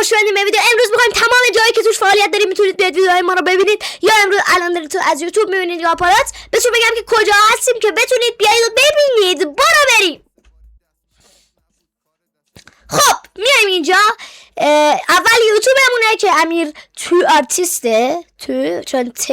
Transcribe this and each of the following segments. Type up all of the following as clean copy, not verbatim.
خوش اومدین به ویدیو. امروز میخوایم تمام جایی که توش فعالیت داریم میتونید بیاید ویدیوهای ما رو ببینید، یا امروز الان دارید تو از یوتیوب میبینید یا آپارات. بهتون بگم که کجا هستیم که بتونید بیاید و ببینید. برو بریم. خب میایم اینجا. اول یوتیوبمونه که امیر تو آرتیسته، تو چون ت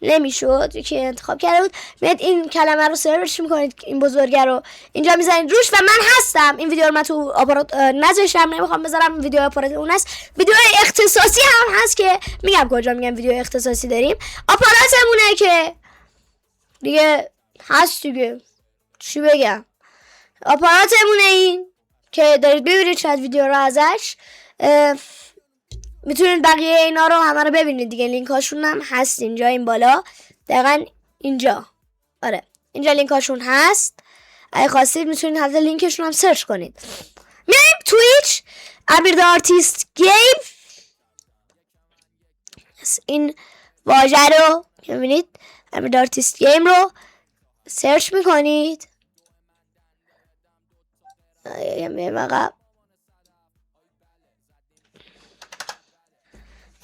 نمیشد که انتخاب کرده بود. میاد این کلمه رو سرچ میکنید، این بزرگه رو اینجا میزنید روش و من هستم. این ویدیو رو من تو آپارات نذاشتم، نمیخوام بذارم. ویدیو آپارات اون است. ویدیو اختصاصی هم هست که میگم کجا میگم ویدیو اختصاصی داریم. آپاراتمونه که دیگه هست دیگه، چی بگم. آپاراتمونه این که دارید ببینید شاید ویدیو رو ازش. میتونید بقیه اینا رو همه رو ببینید دیگه. لینک هاشون هم هست اینجا، این بالا دقیقا اینجا. آره اینجا لینک هاشون هست. اگه خواستید میتونید حتی لینکشون هم سرچ کنید. میایم تویچ امیر د آرتیست گیم. این واژه رو ببینید، امیر د آرتیست گیم رو سرچ میکنید.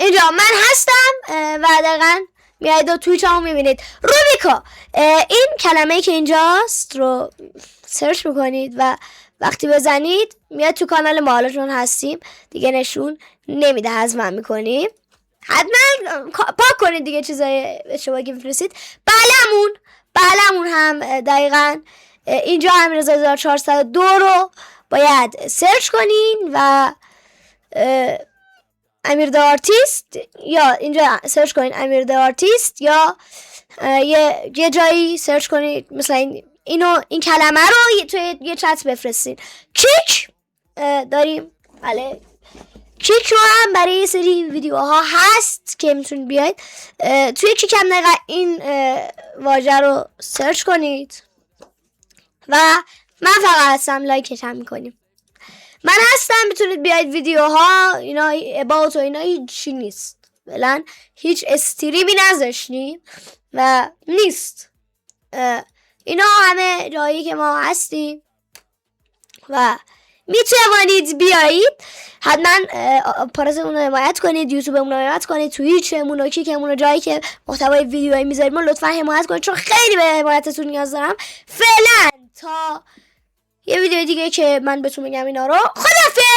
اینجا من هستم و دقیقا میاید و تویچ همون میبینید. روبیکا، این کلمه که اینجاست رو سرچ میکنید و وقتی بزنید میاد تو کانال ما. حالا چون هستیم دیگه نشون نمیده، حذف میکنیم. حتما پاک کنید دیگه چیزای اشتباهی که میفرستید. بلمون هم دقیقا اینجا امیررضا 1402 رو باید سرچ کنین و امیر د آرتیست، یا اینجا سرچ کنین امیر د آرتیست، یا یه جایی سرچ کنید مثلا این کلمه رو توی یه چت بفرستین. کیک داریم، بله کیک رو هم برای یه سری ویدیوها هست که میتونید بیاید توی کیک هم دقیقا این واژه رو سرچ کنید و من فقط هستم، لایکش هم میکنیم. من هستم، میتونید بیاید. ویدیوها اینا about و اینا هیچی نیست، فعلا هیچ استریمی نذاشتیم و نیست. اینا همه جایی که ما هستیم و میتوانید بیایید. حتما آپاراتمون رو حمایت کنید، یوتیوبمون رو حمایت کنید، توییچمون و کیکمون و جایی که محتوای ویدیوهایی میذاریم رو لطفا حمایت کنید، چون خیلی به حمایتتون نیاز دارم. فعلا تا یه ویدیو دیگه که من بهتون میگم اینا رو. خداحافظ.